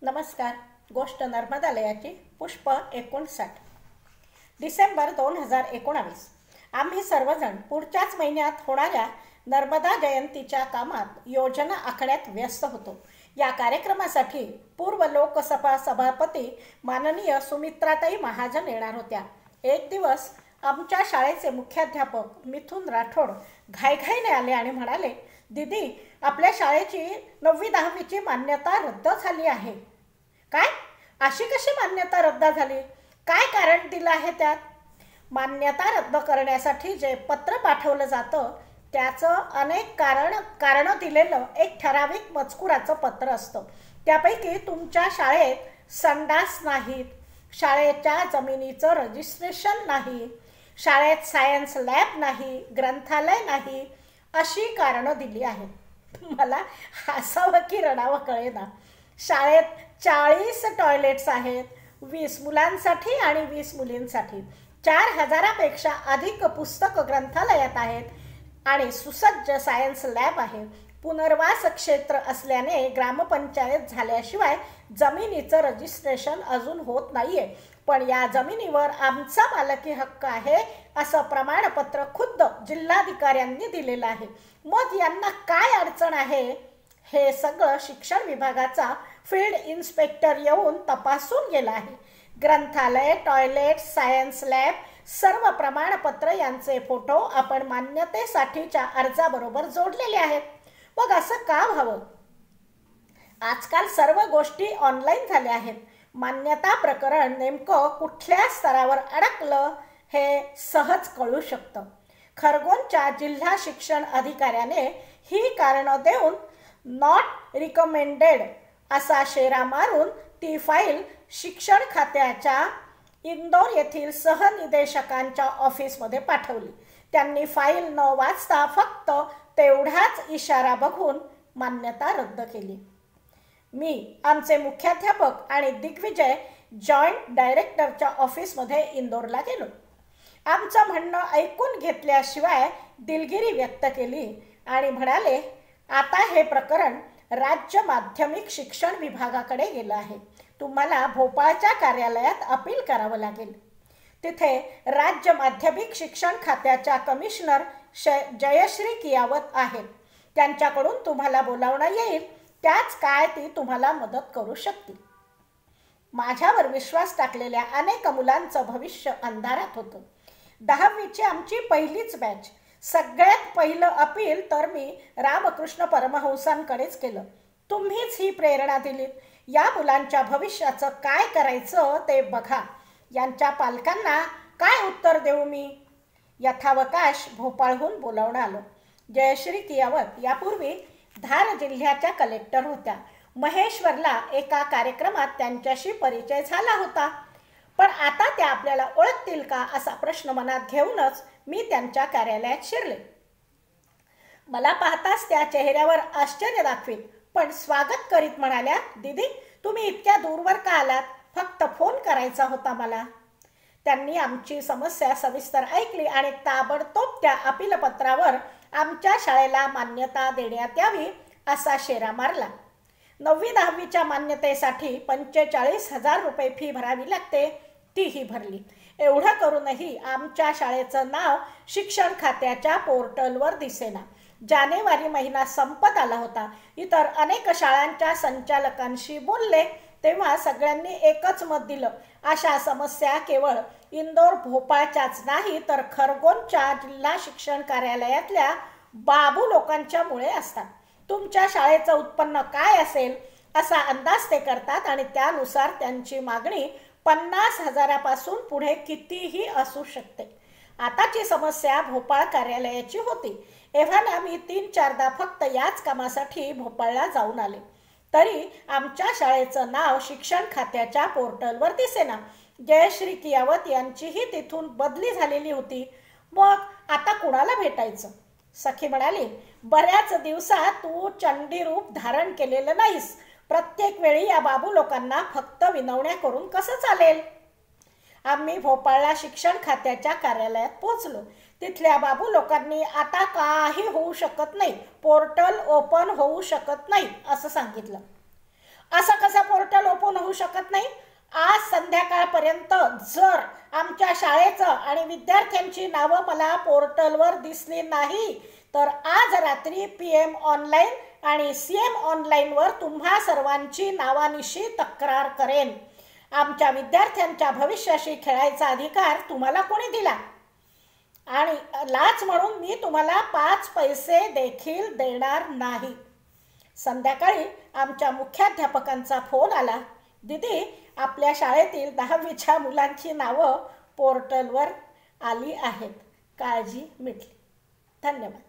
नमस्कार. गोष्ट नर्मदालयाची पुष्प 59. डिसेंबर 2019. आम्ही सर्वजण पुढच्याच महिन्यात होणाऱ्या नर्मदा जयंतीच्या कामात योजना आखण्यात व्यस्त होतो. या कार्यक्रमासाठी पूर्व लोकसभा सभापती माननीय सुमित्राताई महाजन येणार होत्या. एक दिवस आमच्या शाळेचे मुख्याध्यापक मिथुन राठोड घाईघाईने आले आणि म्हणाले, दीदी, आपल्या शाळेची 9वी-10वीची मान्यता रद्द झाली आहे. काय? अशी कशी मान्यता रद्द झाली? काय कारण दिलं आहे त्यात? मान्यता रद्द करण्यासाठी जे पत्र पाठवलं जातं त्याचं अनेक कारणं दिलेलं एक ठराविक मजकुराचं पत्र असतं. त्यापैकी तुमच्या शाळेत संडास नाहीत, शाळेच्या जमिनीचं रजिस्ट्रेशन नाही, शाळेत सायन्स लॅब नाही, ग्रंथालय नाही, अशी कारणं दिली आहेत. मला हसावं की रडावं कळेना. शाळेत 40 टॉयलेट्स आहेत, 20 मुलांसाठी आणि 20 मुलींसाठी. 4000पेक्षा अधिक पुस्तक ग्रंथालयात आहेत आणि सुसज्ज सायन्स लॅब आहे. पुनर्वास क्षेत्र असल्याने ग्रामपंचायत झाल्याशिवाय जमिनीचं रजिस्ट्रेशन अजून होत नाहीये, पण या जमिनीवर आमचा मालकी हक्क आहे असं प्रमाणपत्र खुद्द जिल्हाधिकाऱ्यांनी दिलेलं आहे. मग यांना काय अडचण आहे? हे सगळं शिक्षण विभागाचा फील्ड इन्स्पेक्टर येऊन तपासून गेला आहे. ग्रंथालय, टॉयलेट, सायन्स लॅब, सर्व प्रमाणपत्र यांचे फोटो आपण मान्यतेसाठीच्या अर्जाबरोबर जोडलेले आहेत. मग असं का व्हावं? आजकाल सर्व गोष्टी ऑनलाईन झाल्या आहेत. मान्यता प्रकरण नेमकं कुठल्या स्तरावर अडकलं हे सहज कळू शकतं. खरगोनच्या जिल्हा शिक्षण अधिकाऱ्याने ही कारणं देऊन नॉट रिकमेंडेड असा शेरा मारून ती फाईल शिक्षण खात्याच्या इंदोर येथील सहनिदेशकांच्या ऑफिसमध्ये पाठवली. त्यांनी फाईल न वाचता फक्त तेवढाच इशारा बघून मान्यता रद्द केली. मी आमचे मुख्याध्यापक आणि दिग्विजय जॉईंट डायरेक्टरच्या ऑफिसमध्ये इंदोरला गेलो. आमचं म्हणणं ऐकून घेतल्याशिवाय दिलगिरी व्यक्त केली आणि म्हणाले, आता हे प्रकरण राज्य माध्यमिक शिक्षण विभागाकडे गेलं आहे. तुम्हाला भोपाळच्या कार्यालयात अपील करावं लागेल. तिथे राज्य माध्यमिक शिक्षण खात्याच्या कमिशनर जयश्री कियावत आहेत. त्यांच्याकडून तुम्हाला बोलावणं येईल. त्याच काय ती तुम्हाला मदत करू शकतील. माझ्यावर विश्वास टाकलेल्या अनेक मुलांचं भविष्य अंधारात होतं. 10वीची आमची पहिलीच बॅच. सगळ्यात पहिलं अपील तर मी रामकृष्ण परमहंसांकडेच केलं. तुम्हीच ही प्रेरणा दिलीत. या मुलांच्या भविष्याचं काय करायचं ते बघा. यांच्या पालकांना काय उत्तर देऊ मी? यथावकाश भोपाळहून बोलावणं आलं. जयश्री कियावत यापूर्वी धार जिल्ह्याच्या कलेक्टर होत्या. महेश्वरला एका कार्यक्रमात त्यांच्याशी परिचय झाला होता, पण आता त्या आपल्याला ओळखतील का असा प्रश्न मनात घेऊनच मी त्यांच्या कार्यालयात शिरले. मला पाहताच त्या चेहऱ्यावर आश्चर्य दाखवीत पण स्वागत करीत म्हणाल्या, दीदी, तुम्ही इतक्या दूरवर का आलात? फक्त फोन करायचा होता मला. त्यांनी आमची समस्या सविस्तर ऐकली आणि ताबडतोब त्या अपीलपत्रावर आमच्या शाळेला मान्यता देण्यात यावी असा शेरा मारला. 9वी-10वीच्या मान्यतेसाठी 45,000 रुपये फी भरावी लागते. तीही भरली. एवढं करूनही आमच्या शाळेचं नाव शिक्षण खात्याच्या पोर्टलवर दिसेना. जानेवारी महिना संपत आला होता. इतर अनेक शाळांच्या संचालकांशी बोलले तेव्हा सगळ्यांनी एकच मत दिलं, अशा समस्या केवळ इंदोर भोपाळच्याच नाही तर खरगोनच्या जिल्हा शिक्षण कार्यालयातल्या बाबू लोकांच्यामुळे असतात. तुमच्या शाळेचं उत्पन्न काय असेल असा अंदाज ते करतात आणि त्यानुसार त्यांची मागणी 50,000पासून पुढे कितीही असू शकते. आताची समस्या भोपाळ कार्यालयाची होती. एव्हाना मी 3-4दा फक्त याच कामासाठी भोपाळला जाऊन आले. तरी आमच्या शाळेचं नाव शिक्षण खात्याच्या पोर्टलवर दिसेना. जयश्री कियावत यांचीही तिथून बदली झालेली होती. मग आता कुणाला भेटायचं? सखी म्हणाली, बऱ्याच दिवसात तू चंडी रूप धारण केलेलं नाहीस. प्रत्येक वेळी या बाबू लोकांना फक्त विनवण्या करून कसं चालेल? आम्ही भोपाळला शिक्षण खात्याच्या कार्यालयात पोहोचलो. तिथल्या बाबू लोकांनी आता काही होऊ शकत नाही, पोर्टल ओपन होऊ शकत नाही असं सांगितलं. असं कसं पोर्टल ओपन होऊ शकत नाही? आज संध्याकाळपर्यंत जर आमच्या शाळेचं आणि विद्यार्थ्यांची नावं मला पोर्टलवर दिसली नाही तर आज रात्री PM ऑनलाईन आणि CM ऑनलाईनवर तुम्हा सर्वांची नावानिशी तक्रार करेन. आमच्या विद्यार्थ्यांच्या भविष्याशी खेळायचा अधिकार तुम्हाला कोणी दिला? आणि लाच म्हणून मी तुम्हाला 5 पैसे देखील देणार नाही. संध्याकाळी आमच्या मुख्याध्यापकांचा फोन आला, दीदी आपल्या शाळेतील 10वीच्या मुलांची नावं पोर्टलवर आली आहेत. काळजी मिटली. धन्यवाद.